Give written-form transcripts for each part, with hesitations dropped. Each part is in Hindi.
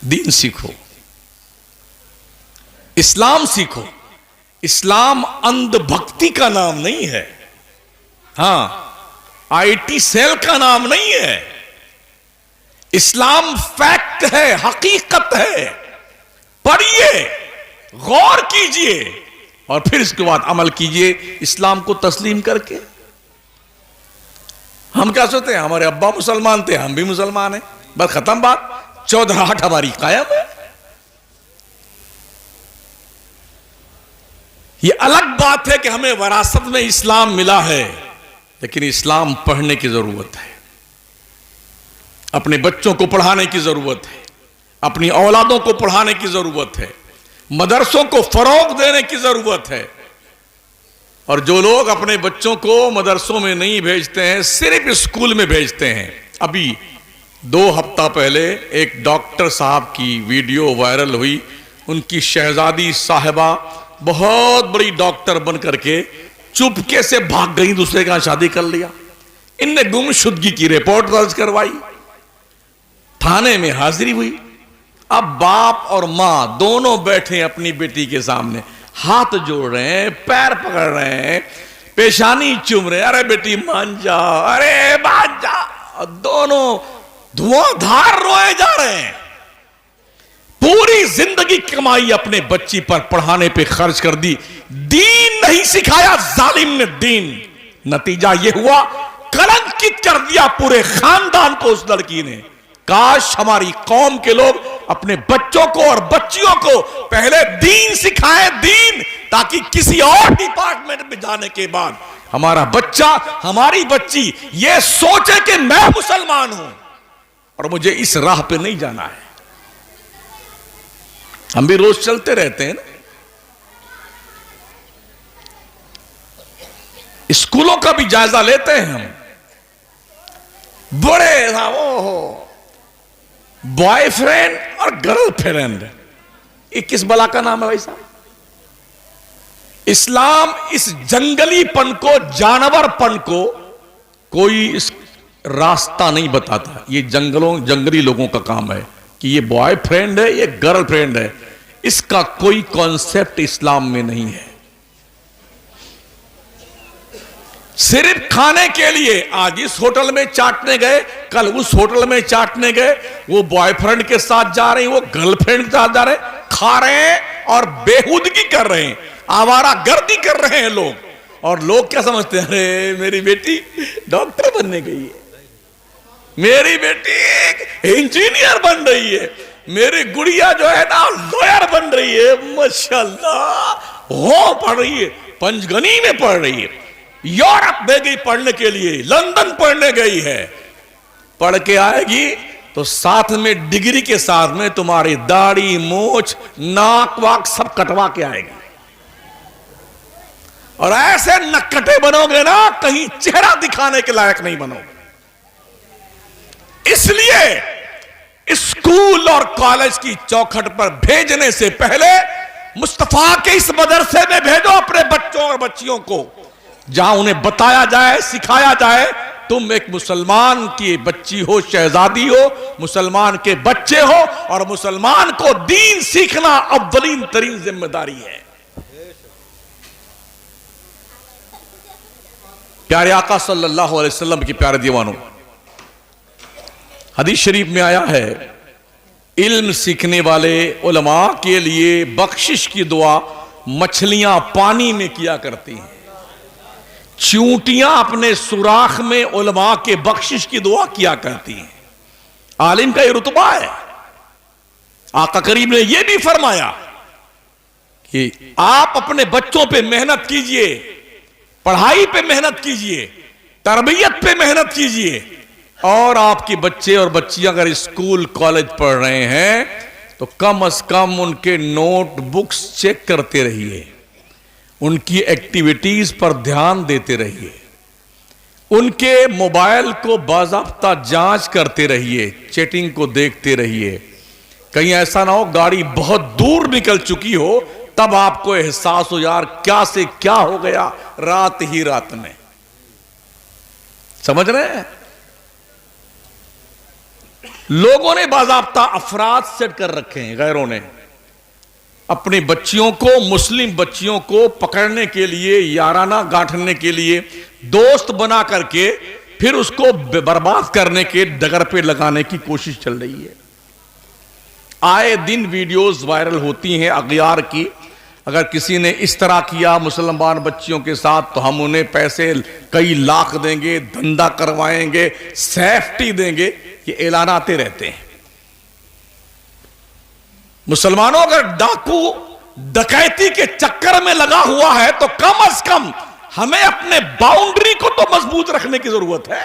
दीन सीखो, इस्लाम सीखो। इस्लाम अंधभक्ति का नाम नहीं है, हां, आईटी सेल का नाम नहीं है। इस्लाम फैक्ट है, हकीकत है। पढ़िए, गौर कीजिए और फिर इसके बाद अमल कीजिए इस्लाम को तस्लीम करके। हम क्या सोचते हैं, हमारे अब्बा मुसलमान थे, हम भी मुसलमान हैं, बस खत्म बात, चौधराहट हमारी कायम है। ये अलग बात है कि हमें विरासत में इस्लाम मिला है, लेकिन इस्लाम पढ़ने की जरूरत है, अपने बच्चों को पढ़ाने की जरूरत है, अपनी औलादों को पढ़ाने की जरूरत है, मदरसों को फरोग देने की जरूरत है। और जो लोग अपने बच्चों को मदरसों में नहीं भेजते हैं, सिर्फ स्कूल में भेजते हैं। अभी 2 हफ्ता पहले एक डॉक्टर साहब की वीडियो वायरल हुई, उनकी शहजादी साहिबा बहुत बड़ी डॉक्टर बन करके चुपके से भाग गई, दूसरे का शादी कर लिया। इनने गुमशुदगी की रिपोर्ट दर्ज करवाई, थाने में हाजिरी हुई। अब बाप और मां दोनों बैठे अपनी बेटी के सामने, हाथ जोड़ रहे हैं, पैर पकड़ रहे हैं, पेशानी चूम रहे हैं, अरे बेटी मान जा, अरे मान जा। दोनों धुआंधार रोए जा रहे हैं। पूरी जिंदगी कमाई अपने बच्ची पर पढ़ाने पे खर्च कर दी, दीन नहीं सिखाया जालिम ने दीन। नतीजा यह हुआ, कलंकित कर दिया पूरे खानदान को उस लड़की ने। काश हमारी कौम के लोग अपने बच्चों को और बच्चियों को पहले दीन सिखाएं, दीन, ताकि किसी और डिपार्टमेंट में जाने के बाद हमारा बच्चा, हमारी बच्ची ये सोचे कि मैं मुसलमान हूं और मुझे इस राह पे नहीं जाना है। हम भी रोज चलते रहते हैं ना, स्कूलों का भी जायजा लेते हैं हम। बड़े ओहो, बॉयफ्रेंड और गर्लफ्रेंड, ये किस बला का नाम है भाई साहब? इस्लाम इस जंगलीपन को, जानवरपन को कोई इस रास्ता नहीं बताता। ये जंगली लोगों का काम है कि ये बॉयफ्रेंड है, ये गर्लफ्रेंड है। इसका कोई कॉन्सेप्ट इस्लाम में नहीं है। सिर्फ खाने के लिए आज इस होटल में चाटने गए, कल उस होटल में चाटने गए, वो बॉयफ्रेंड के साथ जा रहे हैं, वो गर्लफ्रेंड के साथ जा रहे हैं, खा रहे हैं और बेहुदगी कर रहे हैं, आवारा गर्दी कर रहे हैं लोग। और लोग क्या समझते हैं, अरे मेरी बेटी डॉक्टर बनने गई है, मेरी बेटी इंजीनियर बन रही है, मेरी गुड़िया जो है ना लॉयर बन रही है, माशाल्लाह, हो पढ़ रही है, पंचगनी में पढ़ रही है, यूरोप में गई पढ़ने के लिए, लंदन पढ़ने गई है। पढ़ के आएगी तो साथ में डिग्री के साथ में तुम्हारी दाढ़ी, मूछ, नाक वाक सब कटवा के आएगी। और ऐसे नक्कटे बनोगे ना, कहीं चेहरा दिखाने के लायक नहीं बनोगे। इसलिए स्कूल और कॉलेज की चौखट पर भेजने से पहले मुस्तफा के इस मदरसे में भेजो अपने बच्चों और बच्चियों को, जहां उन्हें बताया जाए, सिखाया जाए, तुम एक मुसलमान की बच्ची हो, शहजादी हो, मुसलमान के बच्चे हो, और मुसलमान को दीन सीखना अव्वलीन तरीन जिम्मेदारी है। प्यारे आका सल्लल्लाहु अलैहि वसल्लम के प्यारे दीवानों, हदीस शरीफ में आया है, इल्म सीखने वाले उलमा के लिए बख्शिश की दुआ मछलियां पानी में किया करती हैं, चूंटियां अपने सुराख में उलमा के बख्शिश की दुआ किया करती हैं। आलिम का यह रुतबा है। आका करीम ने यह भी फरमाया कि आप अपने बच्चों पे मेहनत कीजिए, पढ़ाई पे मेहनत कीजिए, तरबियत पे मेहनत कीजिए, और आपके बच्चे और बच्चियां अगर स्कूल कॉलेज पढ़ रहे हैं तो कम से कम उनके नोटबुक्स चेक करते रहिए, उनकी एक्टिविटीज पर ध्यान देते रहिए, उनके मोबाइल को बाज़ाब्ता जांच करते रहिए, चैटिंग को देखते रहिए। कहीं ऐसा ना हो गाड़ी बहुत दूर निकल चुकी हो, तब आपको एहसास हो यार क्या से क्या हो गया रात ही रात में। समझ रहे हैं? लोगों ने बाज़ाब्ता अफराद सेट कर रखे हैं, गैरों ने अपनी बच्चियों को, मुस्लिम बच्चियों को पकड़ने के लिए, याराना गांठने के लिए, दोस्त बना करके फिर उसको बर्बाद करने के डगर पे लगाने की कोशिश चल रही है। आए दिन वीडियोस वायरल होती हैं अगयार की। अगर किसी ने इस तरह किया मुसलमान बच्चियों के साथ तो हम उन्हें पैसे कई लाख देंगे, धंधा करवाएंगे, सेफ्टी देंगे, ये ऐलान आते रहते हैं। मुसलमानों अगर डाकू डकैती के चक्कर में लगा हुआ है तो कम से कम हमें अपने बाउंड्री को तो मजबूत रखने की जरूरत है।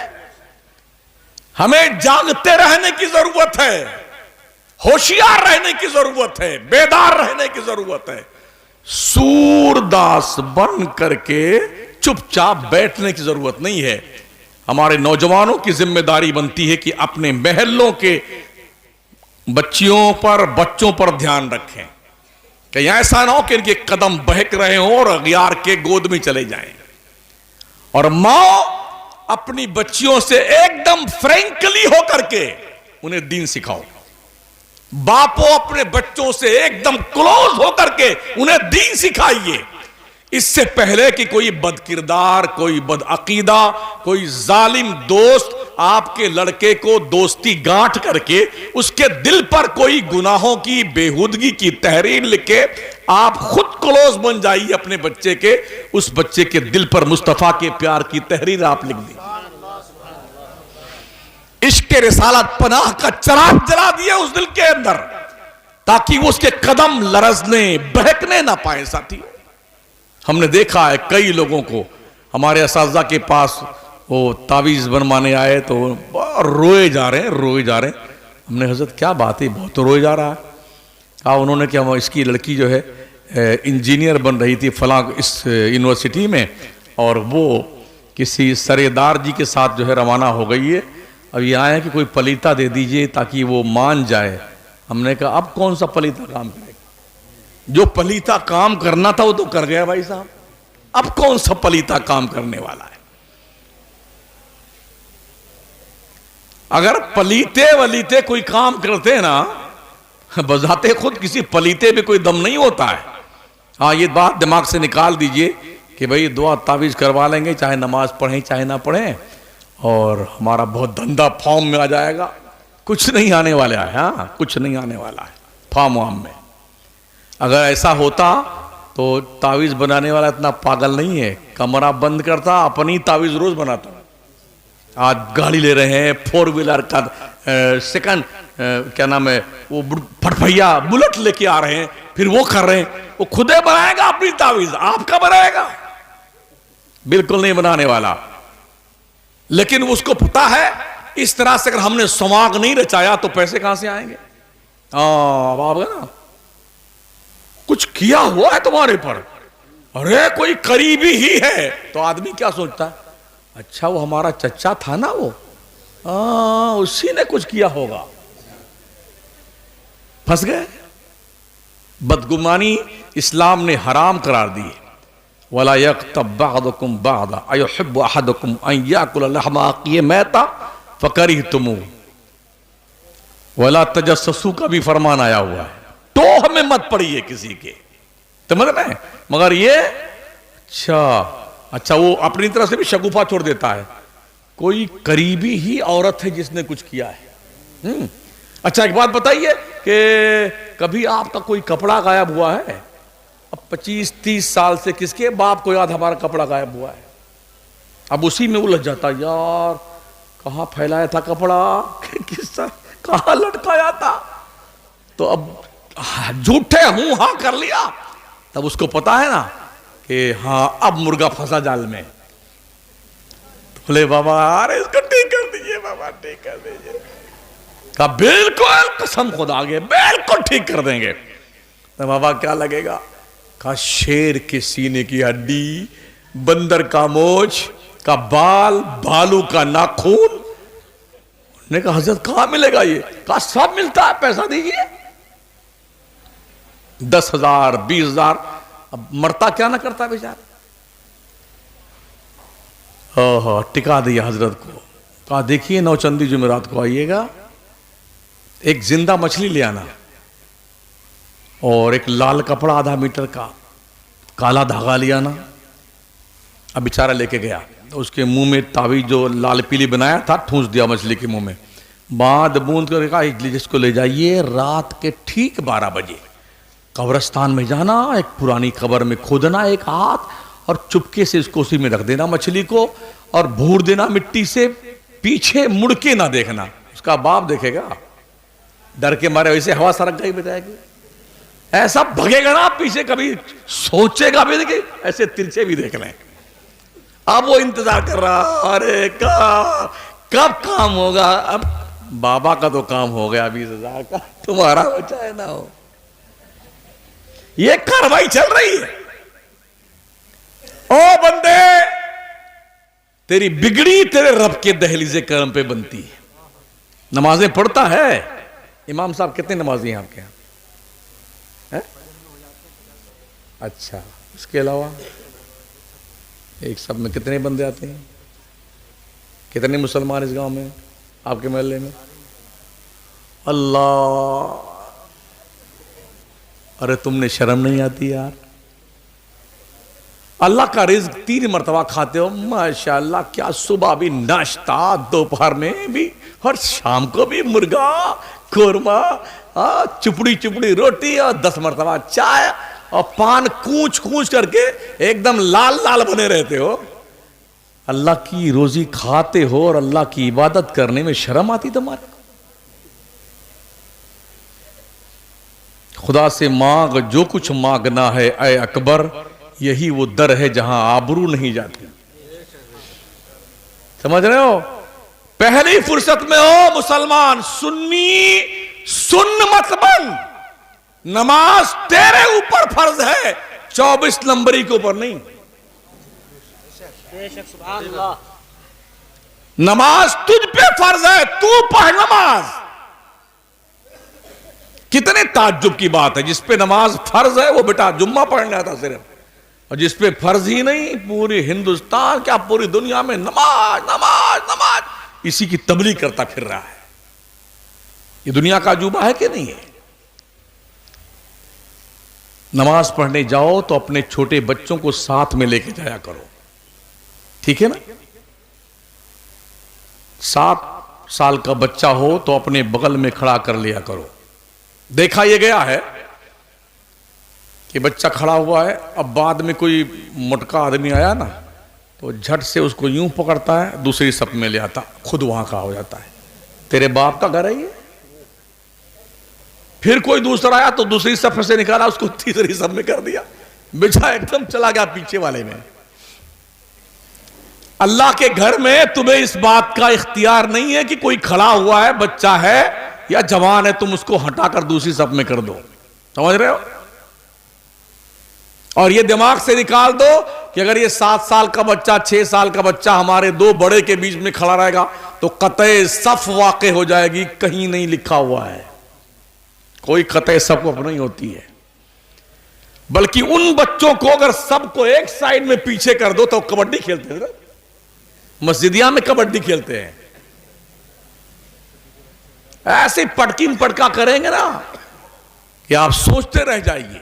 हमें जागते रहने की जरूरत है, होशियार रहने की जरूरत है, बेदार रहने की जरूरत है। सूरदास बन करके चुपचाप बैठने की जरूरत नहीं है। हमारे नौजवानों की जिम्मेदारी बनती है कि अपने महल्लों के बच्चों पर ध्यान रखें कि ऐसा ना हो कि इनके कदम बहक रहे हों और अगयार के गोद में चले जाएं। और मां अपनी बच्चियों से एकदम फ्रैंकली होकर के उन्हें दीन सिखाओ। बापो अपने बच्चों से एकदम क्लोज होकर के उन्हें दीन सिखाइए। इससे पहले कि कोई बदकिरदार, कोई बदअकीदा, कोई जालिम दोस्त आपके लड़के को दोस्ती गांठ करके उसके दिल पर कोई गुनाहों की, बेहुदगी की तहरीर लिखे, आप खुद क्लोज बन जाइए अपने बच्चे के। उस बच्चे के दिल पर मुस्तफा के प्यार की तहरीर आप लिख दी। इश्क रिसालत पनाह का चिराग जला दिया उस दिल के अंदर, ताकि वो उसके कदम लरजने, बहकने ना पाए। साथी, हमने देखा है कई लोगों को, हमारे असातिज़ा के पास वो तावीज़ बनवाने आए तो रोए जा रहे हैं। हमने हज़रत क्या बात है, बहुत तो रोए जा रहा है। कहा उन्होंने कि हम इसकी लड़की जो है इंजीनियर बन रही थी फलां इस यूनिवर्सिटी में, और वो किसी सरेदार जी के साथ जो है रवाना हो गई है। अब ये आए कि कोई पलीता दे दीजिए ताकि वो मान जाए। हमने कहा अब कौन सा पलीता काम करेगा, जो पलीता काम करना था वो तो कर गया भाई साहब, अब कौन सा पलीता काम करने वाला है। अगर पलीते वलीते कोई काम करते ना, बजाते खुद किसी पलीते में कोई दम नहीं होता है। हाँ, ये बात दिमाग से निकाल दीजिए कि भाई दुआ तावीज़ करवा लेंगे, चाहे नमाज पढ़ें चाहे ना पढ़ें, और हमारा बहुत धंधा फॉर्म में आ जाएगा। कुछ नहीं आने वाला है। हाँ, कुछ नहीं आने वाला है फॉर्म वाम में। अगर ऐसा होता तो तावीज़ बनाने वाला इतना पागल नहीं है, कमरा बंद करता अपनी तावीज़ रोज बनाता। आज गाड़ी ले रहे हैं 4 व्हीलर का सेकंड क्या नाम है वो फटफैया बुलेट लेके आ रहे हैं, फिर वो कर रहे हैं। वो खुदे बनाएगा अपनी तावीज़, आपका बनाएगा? बिल्कुल नहीं बनाने वाला। लेकिन उसको पता है इस तरह से अगर हमने समाग नहीं रचाया तो पैसे कहां से आएंगे। अब आप ना कुछ किया हुआ है तुम्हारे पर, अरे कोई करीबी ही है, तो आदमी क्या सोचता है, अच्छा वो हमारा चच्चा था ना, वो उसी ने कुछ किया होगा। फंस गए। बदगुमानी इस्लाम ने हराम करार दी। वला यग़्तब बअदुकुम बअदा अयुहिब्बु अहदुकुम अन याकुल लहमा अख़ीहि मैता फ़करिहतुमूह। वला तजस्ससू का भी फरमान आया हुआ है, टोह में मत पड़िए किसी के, समझ रहे? मगर ये अच्छा वो अपनी तरफ से भी शगुफा छोड़ देता है, कोई करीबी ही औरत है जिसने कुछ किया है। अच्छा एक बात बताइए कि कभी आपका कोई कपड़ा गायब हुआ है? अब 25-30 साल से किसके बाप को याद हमारा कपड़ा गायब हुआ है? अब उसी में उलझ जाता, यार कहाँ फैलाया था कपड़ा, किस कहाँ लटकाया था। तो अब झूठे हूं हाँ कर लिया, तब उसको पता है ना कि हाँ अब मुर्गा फंसा जाल में। बोले बाबा अरे इसको ठीक कर दीजिए, बाबा ठीक कर दीजिए। कहा बिल्कुल, कसम खुदा के बिल्कुल ठीक कर देंगे। तो बाबा क्या लगेगा? का शेर के सीने की हड्डी, बंदर का मोछ का बाल, भालू का नाखून। ने कहा हजरत कहां मिलेगा ये? कहा सब मिलता है, पैसा दीजिए। 10,000 20,000। अब मरता क्या ना करता बेचारा। ओहो टिका दिया हजरत को। कहा देखिए नौचंदी जुमेरात को आइएगा, एक जिंदा मछली ले आना और एक लाल कपड़ा आधा मीटर का, काला धागा ले आना। अब बेचारा लेके गया तो उसके मुंह में तावीज जो लाल पीली बनाया था ठूंस दिया मछली के मुंह में, बाद बूंद कर कहा जिसको ले जाइए रात के ठीक 12 बजे कब्रिस्तान में जाना, एक पुरानी कब्र में खोदना एक हाथ और चुपके से इसको उसी में रख देना मछली को और भूर देना मिट्टी से, पीछे मुड़ के ना देखना। उसका बाप देखेगा, डर के मारे वैसे हवा सरक गई बताएगी, ऐसा भगेगा ना पीछे, कभी सोचेगा भी देखिए ऐसे तिरछे भी देख लें। अब वो इंतजार कर रहा, अरे कब काम होगा। अब बाबा का तो काम हो गया 20,000 का, तुम्हारा हो चाहे ना हो, ये कार्रवाई चल रही है। ओ बंदे, तेरी बिगड़ी तेरे रब के दहलीज़े करम पे बनती है। नमाजें पढ़ता है इमाम साहब? कितने नमाजी हैं आपके यहां? है? अच्छा, इसके अलावा एक सब में कितने बंदे आते हैं? कितने मुसलमान इस गांव में, आपके मोहल्ले में? अल्लाह, अरे तुमने शर्म नहीं आती यार? अल्लाह का रिज़्क 3 मरतबा खाते हो, माशाअल्लाह। क्या सुबह भी नाश्ता, दोपहर में भी और शाम को भी मुर्गा कोरमा, चुपड़ी चुपड़ी रोटी और 10 मरतबा चाय और पान कूच कूच करके एकदम लाल लाल बने रहते हो। अल्लाह की रोजी खाते हो और अल्लाह की इबादत करने में शर्म आती तुम्हारे? खुदा से मांग जो कुछ मांगना है ऐ अकबर, यही वो दर है जहां आबरू नहीं जाती। समझ रहे हो? पहली फुर्सत में हो मुसलमान, सुन्नी सुन्न मत बन। नमाज तेरे ऊपर फर्ज है, 24 नंबरी के ऊपर नहीं। नमाज तुझ पे फर्ज है, तू पढ़ नमाज। कितने ताज्जुब की बात है, जिस पे नमाज फर्ज है वो बेटा जुम्मा पढ़ने आता सिर्फ, और जिस पे फर्ज ही नहीं, पूरी हिंदुस्तान क्या पूरी दुनिया में नमाज नमाज नमाज, इसी की तबलीग करता फिर रहा है। ये दुनिया का अजूबा है कि नहीं है? नमाज पढ़ने जाओ तो अपने छोटे बच्चों को साथ में लेके जाया करो, ठीक है ना? 7 साल का बच्चा हो तो अपने बगल में खड़ा कर लिया करो। देखा यह गया है कि बच्चा खड़ा हुआ है, अब बाद में कोई मोटका आदमी आया ना तो झट से उसको यूं पकड़ता है, दूसरी सफ में ले आता, खुद वहां खड़ा हो जाता है। तेरे बाप का घर है ये? फिर कोई दूसरा आया तो दूसरी सफ से निकाला, उसको तीसरी सफ में कर दिया, बेचा एकदम चला गया पीछे वाले में। अल्लाह के घर में तुम्हें इस बात का इख्तियार नहीं है कि कोई खड़ा हुआ है, बच्चा है या जवान है, तुम उसको हटाकर दूसरी सफ में कर दो। समझ रहे हो? और ये दिमाग से निकाल दो कि अगर ये 7 साल का बच्चा, 6 साल का बच्चा हमारे 2 बड़े के बीच में खड़ा रहेगा तो कतई सफ वाक़े हो जाएगी। कहीं नहीं लिखा हुआ है, कोई कतई सफ नहीं होती है, बल्कि उन बच्चों को अगर सबको एक साइड में पीछे कर दो तो कबड्डी खेलते हैं ना, मस्जिदिया में कबड्डी खेलते हैं, ऐसे पटकिन पटका करेंगे ना कि आप सोचते रह जाइए।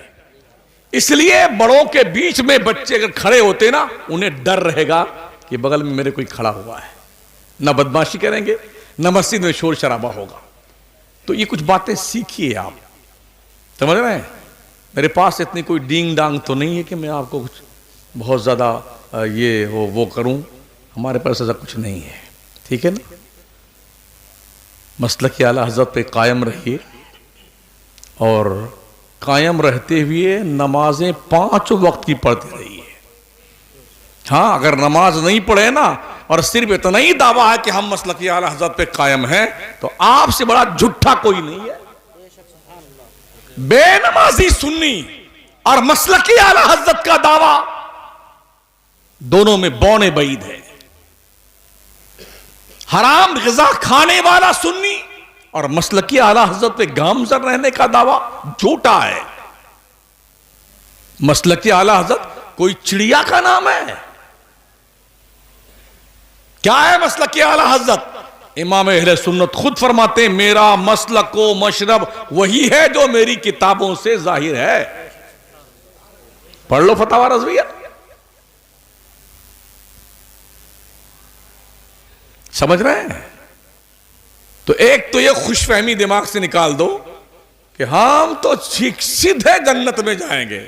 इसलिए बड़ों के बीच में बच्चे अगर खड़े होते ना, उन्हें डर रहेगा कि बगल में मेरे कोई खड़ा हुआ है, ना बदमाशी करेंगे ना मस्जिद में शोर शराबा होगा। तो ये कुछ बातें सीखिए आप, समझ रहे हैं? मेरे पास इतनी कोई डींग डांग तो नहीं है कि मैं आपको कुछ बहुत ज्यादा ये वो करूं, हमारे पास ऐसा कुछ नहीं है, ठीक है ना? मसलक आला हज़रत पे कायम रहिए और कायम रहते हुए नमाजें 5 वक्त की पढ़ती रहिए। हाँ, अगर नमाज नहीं पढ़े ना और सिर्फ इतना ही दावा है कि हम मसलक आला हज़रत पे कायम हैं, तो आपसे बड़ा झूठा कोई नहीं है। बेनमाजी सुन्नी और मसलक आला हज़रत का दावा दोनों में बौने बईद है। हराम ग़िज़ा खाने वाला सुन्नी और मसलकी आला हज़रत पे गामज़न रहने का दावा झूठा है। मसलकी आला हज़रत कोई चिड़िया का नाम है? क्या है मसलकी आला हज़रत? इमाम अहले सुन्नत खुद फरमाते हैं, मेरा मसलक व मशरब वही है जो मेरी किताबों से जाहिर है। पढ़ लो फतवा रज़विया। समझ रहे हैं? तो एक तो ये खुशफहमी दिमाग से निकाल दो कि हम तो सीधे जन्नत में जाएंगे।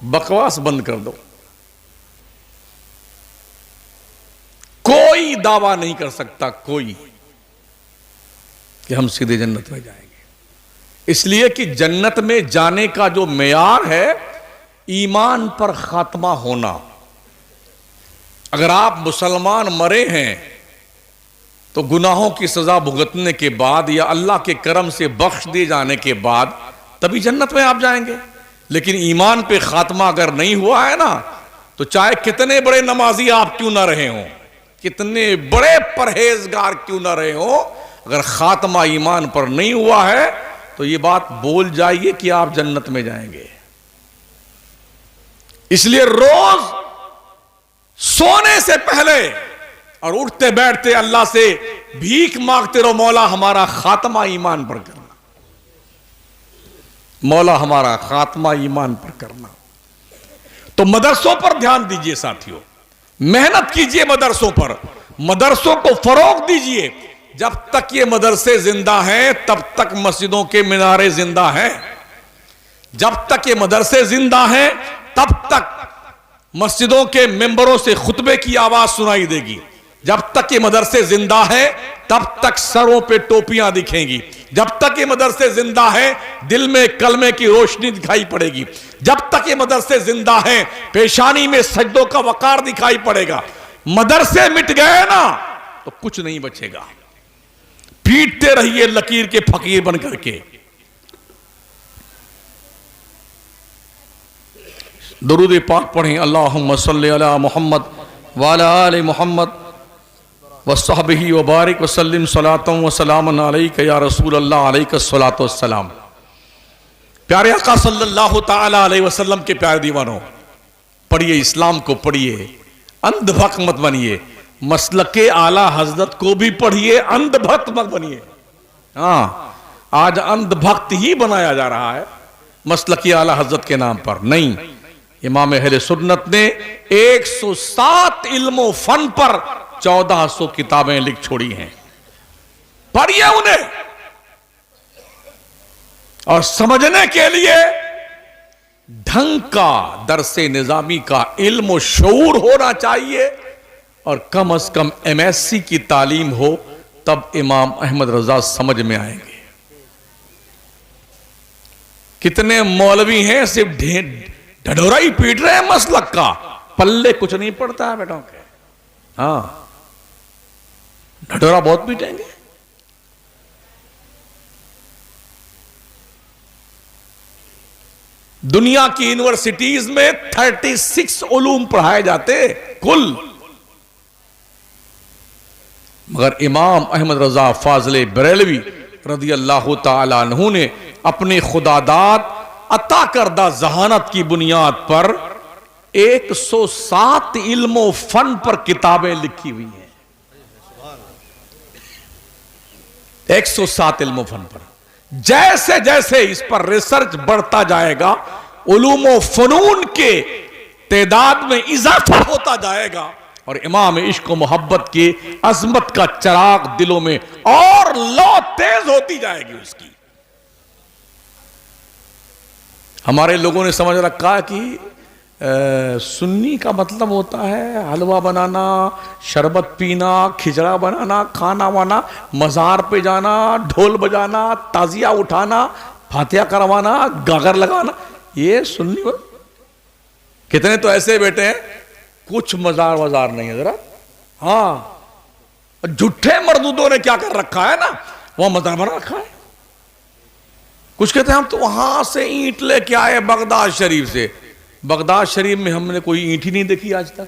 बकवास बंद कर दो। कोई दावा नहीं कर सकता कोई कि हम सीधे जन्नत में जाएंगे, इसलिए कि जन्नत में जाने का जो मेयार है ईमान पर खात्मा होना। अगर आप मुसलमान मरे हैं तो गुनाहों की सजा भुगतने के बाद या अल्लाह के करम से बख्श दिए जाने के बाद तभी जन्नत में आप जाएंगे। लेकिन ईमान पे खात्मा अगर नहीं हुआ है ना, तो चाहे कितने बड़े नमाजी आप क्यों ना रहे हों, कितने बड़े परहेजगार क्यों ना रहे हो, अगर खात्मा ईमान पर नहीं हुआ है तो ये बात बोल जाइए कि आप जन्नत में जाएंगे। इसलिए रोज सोने से पहले और उठते बैठते अल्लाह से भीख मांगते रहो, मौला हमारा खात्मा ईमान पर करना, मौला हमारा खात्मा ईमान पर करना। तो मदरसों पर ध्यान दीजिए साथियों, मेहनत कीजिए मदरसों पर, मदरसों को फरोग दीजिए। जब तक ये मदरसे जिंदा हैं तब तक मस्जिदों के मीनारे जिंदा हैं, जब तक ये मदरसे जिंदा हैं तब तक मस्जिदों के मेंबरों से खुतबे की आवाज सुनाई देगी, जब तक ये मदरसे जिंदा हैं तब तक सरों पे टोपियां दिखेंगी, जब तक ये मदरसे जिंदा हैं दिल में कलमे की रोशनी दिखाई पड़ेगी, जब तक ये मदरसे जिंदा हैं पेशानी में सजदों का वकार दिखाई पड़ेगा। मदरसे मिट गए ना तो कुछ नहीं बचेगा। पीटते रहिए लकीर के फकीर बन करके। दुरूद पाक पढ़ें, अल्लाहुम्मा सल्ली अला मुहम्मद व अला आलि मुहम्मद वस्सहबिही व बारिक वसल्लिम सलातम व सलामन अलैका या रसूल अल्लाह अलैका सलातो वस्सलाम। प्यारे आका सल्लल्लाहु ताला अलैहि वसल्लम के प्यारे दीवानों, पढ़िए इस्लाम को, पढ़िए, अंधभक्त मत बनिए। मसलके आला हजरत को भी पढ़िए, अंधभक्त मत बनिए। हाँ, आज अंधभक्त ही बनाया जा रहा है मसलके आला हजरत के नाम पर। नहीं, इमाम अहले सुन्नत ने 107 इल्मो फन पर 1400 किताबें लिख छोड़ी हैं। पढ़िए उन्हें, और समझने के लिए ढंग का दरसे निजामी का इल्म शऊर होना चाहिए, और कम से कम MSc की तालीम हो, तब इमाम अहमद रजा समझ में आएंगे। कितने मौलवी हैं सिर्फ ढढोरा ही पीट रहे हैं मसलक का, पल्ले कुछ नहीं पड़ता है बेटों के। हाँ, ढढोरा बहुत पीटेंगे। दुनिया की यूनिवर्सिटीज में 36 उलूम पढ़ाए जाते कुल, मगर इमाम अहमद रजा फाजले बरेलवी रदी अल्लाह ताला अन्हु ने अपनी खुदादाद अता करदा जहानत की बुनियाद पर 107 इल्मो फन पर किताबें लिखी हुई हैं। 107 इल्मो फन पर। जैसे जैसे इस पर रिसर्च बढ़ता जाएगा, उलूमो फनून के तादाद में इजाफा होता जाएगा, और इमाम इश्क व मोहब्बत की अजमत का चिराग दिलों में और लौ तेज होती जाएगी उसकी। हमारे लोगों ने समझ रखा कि सुन्नी का मतलब होता है हलवा बनाना, शरबत पीना, खिचड़ा बनाना, खाना वाना, मज़ार पे जाना, ढोल बजाना, ताजिया उठाना, फातिहा करवाना, गागर लगाना, ये सुन्नी। कितने तो ऐसे बेटे हैं कुछ मज़ार वज़ार नहीं है जरा। हाँ, झूठे मरदूदों ने क्या कर रखा है ना, वह मज़ार बना रखा है। कुछ कहते हैं हम तो वहां से ईंट लेके आए बगदाद शरीफ से। बगदाद शरीफ में हमने कोई ईंट ही नहीं देखी आज तक,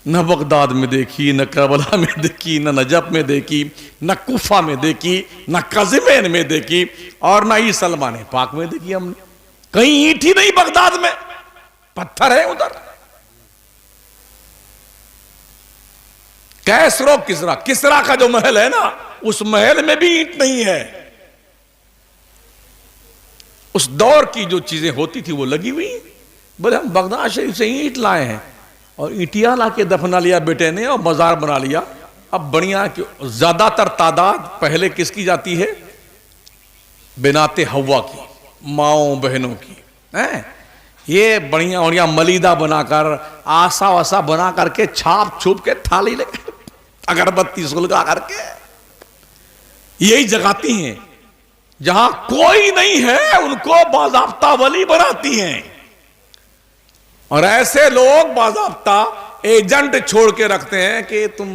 न बगदाद में देखी, न करबला में देखी, न नजफ में देखी, न कुफा में देखी, न कज़िमैन में देखी, और न ही सलमान पाक में देखी हमने। कहीं ईंट ही नहीं बगदाद में, पत्थर है उधर। कैसरो किसरा, किसरा का जो महल है ना, उस महल में भी ईंट नहीं है। उस दौर की जो चीजें होती थी वो लगी हुई। बोले हम बगदाद शरीफ से ईंट लाए हैं और ईंटिया ला के दफना लिया बेटे ने और मजार बना लिया। अब बढ़िया ज्यादातर तादाद पहले किसकी जाती है? बिनाते हवा की, माओ बहनों की है। ये बढ़िया बढ़िया मलीदा बनाकर, आसा वसा बना करके, छाप छुप के, थाली लेकर, अगरबत्ती सुलगा करके यही जगाती हैं। जहां कोई नहीं है उनको बाज़ाब्ता वली बनाती हैं। और ऐसे लोग बाज़ाब्ता एजेंट छोड़ के रखते हैं कि तुम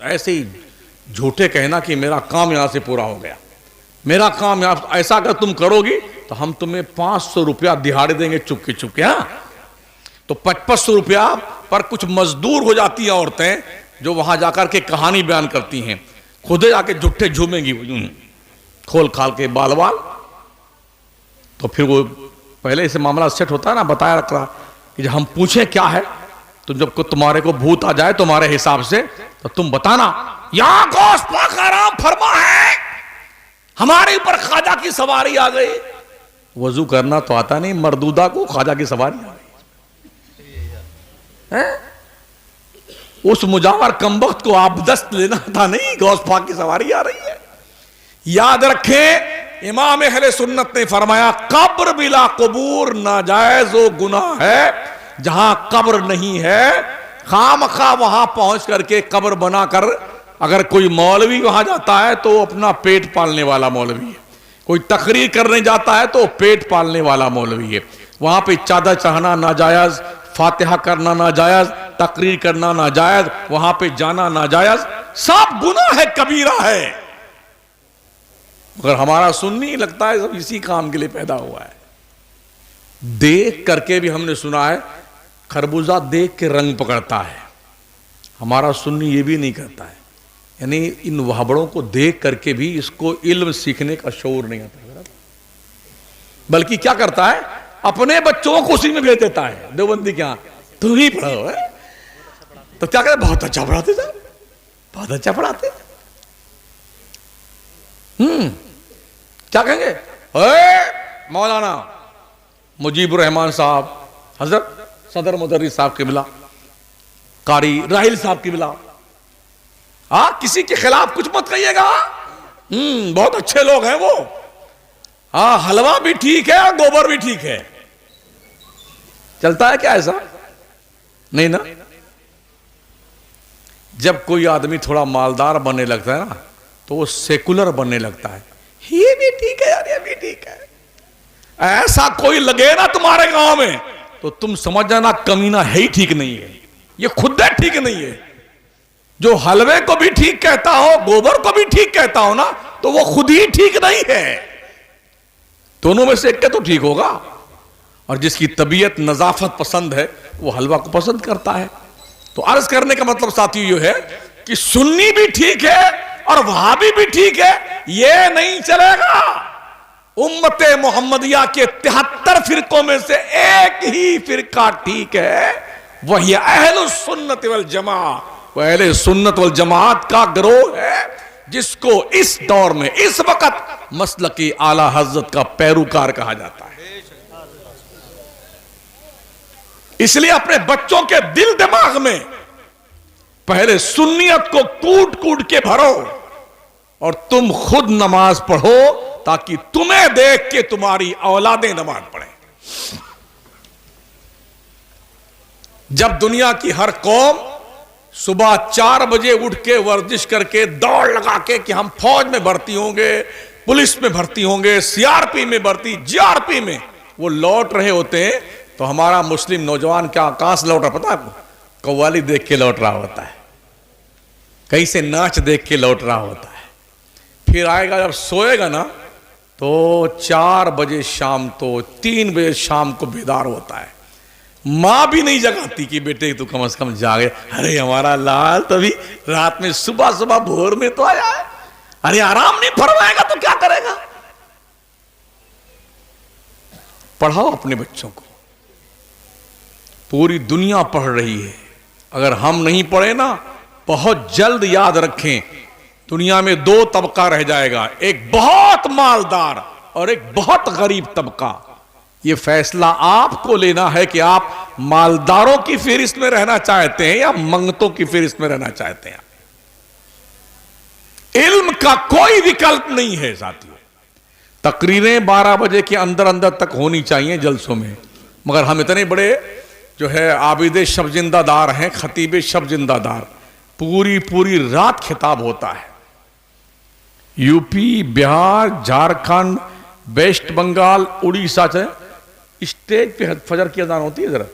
ऐसे ही झूठे कहना कि मेरा काम यहां से पूरा हो गया, मेरा काम यहां, ऐसा अगर तुम करोगी तो हम तुम्हें 500 रुपया दिहाड़ी देंगे चुपके चुपके। हाँ, तो 500 रुपया पर कुछ मजदूर हो जाती हैं औरतें जो वहां जाकर के कहानी बयान करती हैं, खुदे जाके झूठे झूमेंगी खोल खाल के बाल बाल। तो फिर वो पहले से मामला सेट होता है ना, बताया रख रहा कि जब हम पूछें क्या है, तो जब तुम्हारे को भूत आ जाए तुम्हारे हिसाब से, तो तुम बताना यहां गौस पाक आराम फरमा है, हमारे ऊपर ख्वाजा की सवारी आ गई। वजू करना तो आता नहीं मर्दूदा को, ख्वाजा की सवारी आ गई। उस मुजावर कमबख्त को आबदस्त लेना था नहीं, गौस पाक की सवारी आ रही है। याद रखें, इमाम अहले सुन्नत ने फरमाया कब्र बिला कबूर नाजायज व गुनाह है। जहां कब्र नहीं है, खामखा वहां पहुंच करके कब्र बनाकर अगर कोई मौलवी वहां जाता है तो अपना पेट पालने वाला मौलवी है, कोई तकरीर करने जाता है तो पेट पालने वाला मौलवी है। वहां पे चादर चढ़ाना नाजायज, फातिहा करना नाजायज, तकरीर करना नाजायज, वहां पे जाना नाजायज, सब गुनाह है, कबीरा है। मगर हमारा सुन्नी लगता है सब इसी काम के लिए पैदा हुआ है। देख करके भी हमने सुना है खरबूजा देख के रंग पकड़ता है, हमारा सुन्नी ये भी नहीं करता है। यानी इन वहाबड़ों को देख करके भी इसको इल्म सीखने का शौर नहीं आता, बल्कि क्या करता है, अपने बच्चों को उसी में भेज देता है। देवबंदी क्या तुम ही पढ़ो है, तो क्या कहते, बहुत अच्छा पढ़ाते साहब, बहुत अच्छा पढ़ाते। क्या कहेंगे, मौलाना मुजीबुर रहमान साहब, हजरत सदर मुदर्रिस साहब के बिला, कारी राहिल साहब के बिला, किसी के खिलाफ कुछ मत कहिएगा। बहुत अच्छे लोग हैं वो। हलवा भी ठीक है और गोबर भी ठीक है। चलता है क्या ऐसा? नहीं ना। जब कोई आदमी थोड़ा मालदार बनने लगता है ना, तो वो सेकुलर बनने लगता है। ये भी ठीक है यार, ये भी ठीक है। ऐसा कोई लगे ना तुम्हारे गांव में, तो तुम समझ जाना कमीना है ही ठीक नहीं है, ये खुद ठीक नहीं है। जो हलवे को भी ठीक कहता हो, गोबर को भी ठीक कहता हो ना, तो वो खुद ही ठीक नहीं है। दोनों में से एक के तो ठीक होगा। और जिसकी तबीयत नजाफत पसंद है वो हलवा को पसंद करता है। तो अर्ज करने का मतलब साथी ये है कि सुन्नी भी ठीक है और वहाबी भी ठीक है, ये नहीं चलेगा। उम्मते मोहम्मदिया के 73 फिरकों में से एक ही फिरका ठीक है, वही अहलुस सुन्नत वल जमात। वह अहले सुन्नत वल जमात का गिरोह है जिसको इस दौर में, इस वक्त मसलकी आला हजरत का पैरोकार कहा जाता है। इसलिए अपने बच्चों के दिल दिमाग में पहले सुन्नियत को कूट कूट के भरो और तुम खुद नमाज पढ़ो, ताकि तुम्हें देख के तुम्हारी औलादें नमाज पढ़े। जब दुनिया की हर कौम सुबह 4 बजे उठ के वर्जिश करके दौड़ लगा के कि हम फौज में भर्ती होंगे, पुलिस में भर्ती होंगे, सीआरपी में भर्ती, जीआरपी में वो लौट रहे होते हैं, तो हमारा मुस्लिम नौजवान क्या कहां से लौट रहा पता है आपको? कव्वाली देख के लौट रहा होता है, कहीं से नाच देख के लौट रहा होता है। फिर आएगा जब सोएगा ना, तो 4 बजे शाम, तो 3 बजे शाम को बेदार होता है। मां भी नहीं जगाती कि बेटे तू कम से कम जागे। अरे हमारा लाल तो अभी रात में सुबह सुबह भोर में तो आया है, अरे आराम नहीं फरमाएगा तो क्या करेगा? पढ़ाओ अपने बच्चों को। पूरी दुनिया पढ़ रही है, अगर हम नहीं पढ़े ना बहुत जल्द याद रखें, दुनिया में दो तबका रह जाएगा, एक बहुत मालदार और एक बहुत गरीब तबका। यह फैसला आपको लेना है कि आप मालदारों की फहरिस्त में रहना चाहते हैं या मंगतों की फहरिस्त में रहना चाहते हैं। इल्म का कोई विकल्प नहीं है साथियों। तकरीरें 12 बजे के अंदर अंदर तक होनी चाहिए जलसों में, मगर हम इतने बड़े जो है आबिद शब जिंदादार हैं, खतीब शब जिंदादार, पूरी पूरी रात खिताब होता है। यूपी, बिहार, झारखंड, वेस्ट बंगाल, उड़ीसा से स्टेज पे फजर की अजान होती है। जरा